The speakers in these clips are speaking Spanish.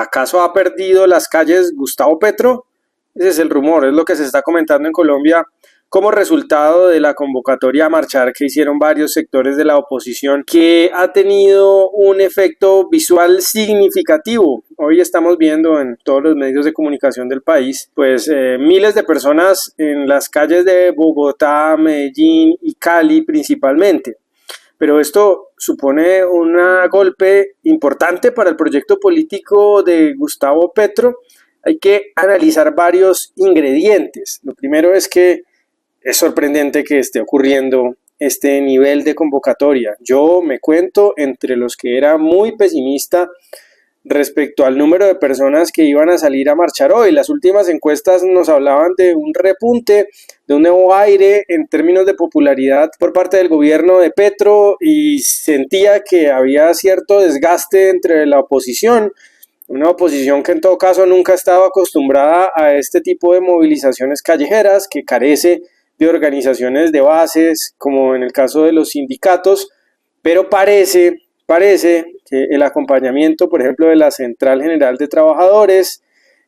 ¿Acaso ha perdido las calles Gustavo Petro? Ese es el rumor, es lo que se está comentando en Colombia como resultado de la convocatoria a marchar que hicieron varios sectores de la oposición, que ha tenido un efecto visual significativo. Hoy estamos viendo en todos los medios de comunicación del país, pues miles de personas en las calles de Bogotá, Medellín y Cali principalmente. Pero esto supone un golpe importante para el proyecto político de Gustavo Petro. Hay que analizar varios ingredientes. Lo primero es que es sorprendente que esté ocurriendo este nivel de convocatoria. Yo me cuento entre los que era muy pesimista respecto al número de personas que iban a salir a marchar hoy. Las últimas encuestas nos hablaban de un repunte, de un nuevo aire en términos de popularidad por parte del gobierno de Petro, y sentía que había cierto desgaste entre la oposición, una oposición que en todo caso nunca estaba acostumbrada a este tipo de movilizaciones callejeras, que carece de organizaciones de bases, como en el caso de los sindicatos, pero parece que el acompañamiento, por ejemplo, de la Central General de Trabajadores,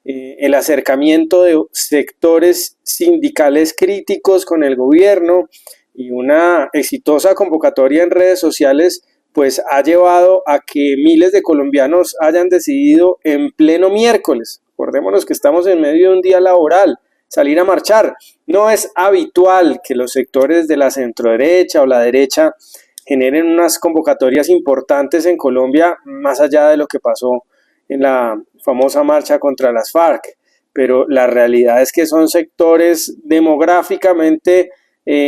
el acercamiento de sectores sindicales críticos con el gobierno y una exitosa convocatoria en redes sociales, pues ha llevado a que miles de colombianos hayan decidido en pleno miércoles, acordémonos que estamos en medio de un día laboral, salir a marchar. No es habitual que los sectores de la centroderecha o la derecha generen unas convocatorias importantes en Colombia, más allá de lo que pasó en la famosa marcha contra las FARC, pero la realidad es que son sectores demográficamente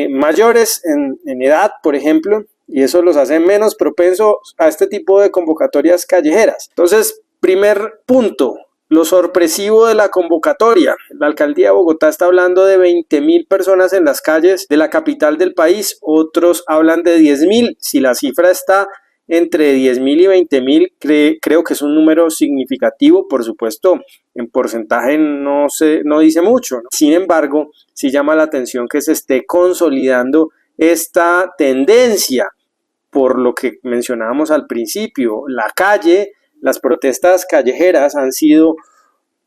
mayores en edad, por ejemplo, y eso los hace menos propensos a este tipo de convocatorias callejeras. Entonces, primer punto, lo sorpresivo de la convocatoria. La alcaldía de Bogotá está hablando de 20.000 personas en las calles de la capital del país, otros hablan de 10.000. Si la cifra está entre 10.000 y 20.000, creo que es un número significativo. Por supuesto, en porcentaje no dice mucho, ¿no? Sin embargo, sí llama la atención que se esté consolidando esta tendencia, por lo que mencionábamos al principio. La calle, las protestas callejeras han sido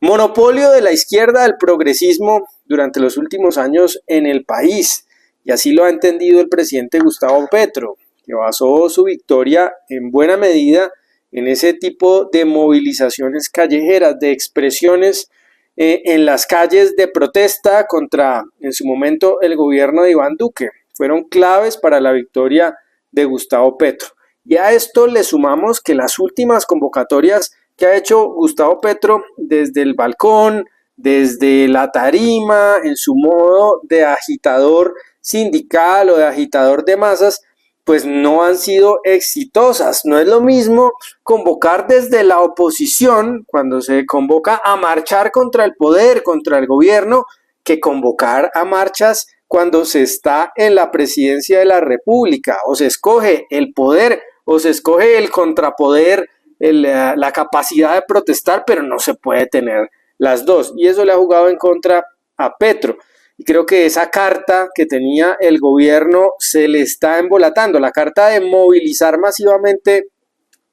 monopolio de la izquierda del progresismo durante los últimos años en el país, y así lo ha entendido el presidente Gustavo Petro, que basó su victoria en buena medida en ese tipo de movilizaciones callejeras, de expresiones en las calles de protesta contra, en su momento, el gobierno de Iván Duque. Fueron claves para la victoria de Gustavo Petro. Y a esto le sumamos que las últimas convocatorias que ha hecho Gustavo Petro desde el balcón, desde la tarima, en su modo de agitador sindical o de agitador de masas, pues no han sido exitosas. No es lo mismo convocar desde la oposición, cuando se convoca a marchar contra el poder, contra el gobierno, que convocar a marchas cuando se está en la presidencia de la República, o se escoge el poder o se escoge el contrapoder, la capacidad de protestar, pero no se puede tener las dos, y eso le ha jugado en contra a Petro. Y creo que esa carta que tenía el gobierno se le está embolatando, la carta de movilizar masivamente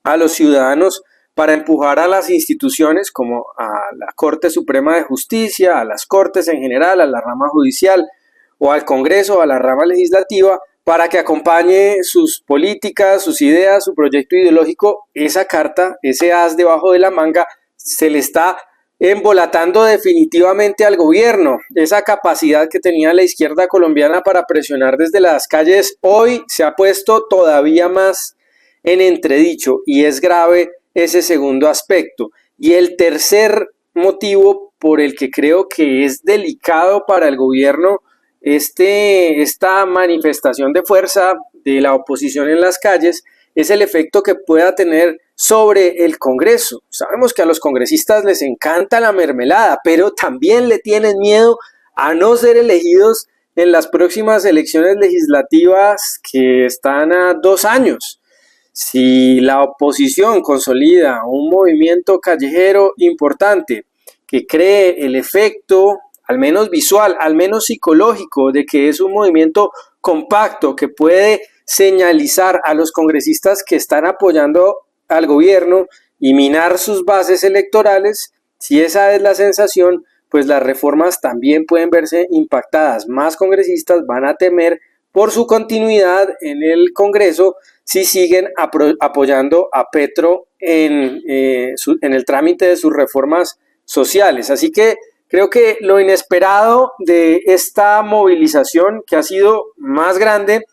a los ciudadanos para empujar a las instituciones como a la Corte Suprema de Justicia, a las Cortes en general, a la rama judicial o al Congreso, a la rama legislativa, para que acompañe sus políticas, sus ideas, su proyecto ideológico. Esa carta, ese as debajo de la manga, se le está embolatando definitivamente al gobierno. Esa capacidad que tenía la izquierda colombiana para presionar desde las calles, hoy se ha puesto todavía más en entredicho, y es grave ese segundo aspecto. Y el tercer motivo por el que creo que es delicado para el gobierno esta manifestación de fuerza de la oposición en las calles es el efecto que pueda tener sobre el Congreso. Sabemos que a los congresistas les encanta la mermelada, pero también le tienen miedo a no ser elegidos en las próximas elecciones legislativas que están a 2 años. Si la oposición consolida un movimiento callejero importante que cree el efecto, al menos visual, al menos psicológico, de que es un movimiento compacto que puede señalizar a los congresistas que están apoyando al gobierno y minar sus bases electorales, si esa es la sensación, pues las reformas también pueden verse impactadas. Más congresistas van a temer por su continuidad en el Congreso si siguen apoyando a Petro en el trámite de sus reformas sociales. Así que creo que lo inesperado de esta movilización, que ha sido más grande,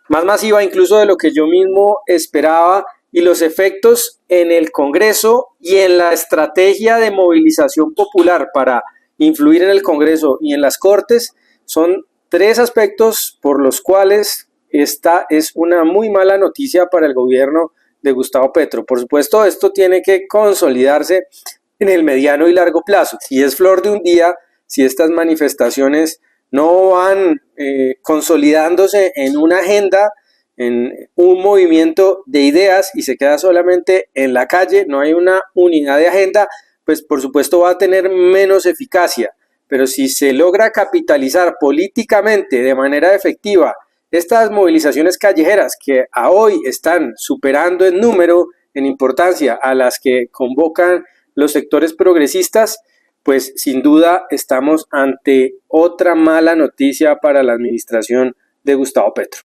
más masiva incluso de lo que yo mismo esperaba, y los efectos en el Congreso y en la estrategia de movilización popular para influir en el Congreso y en las Cortes, son tres aspectos por los cuales esta es una muy mala noticia para el gobierno de Gustavo Petro. Por supuesto, esto tiene que consolidarse en el mediano y largo plazo. Si es flor de un día, si estas manifestaciones no van consolidándose en una agenda, en un movimiento de ideas y se queda solamente en la calle, no hay una unidad de agenda, pues por supuesto va a tener menos eficacia. Pero si se logra capitalizar políticamente de manera efectiva estas movilizaciones callejeras que a hoy están superando en número, en importancia, a las que convocan los sectores progresistas, pues sin duda estamos ante otra mala noticia para la administración de Gustavo Petro.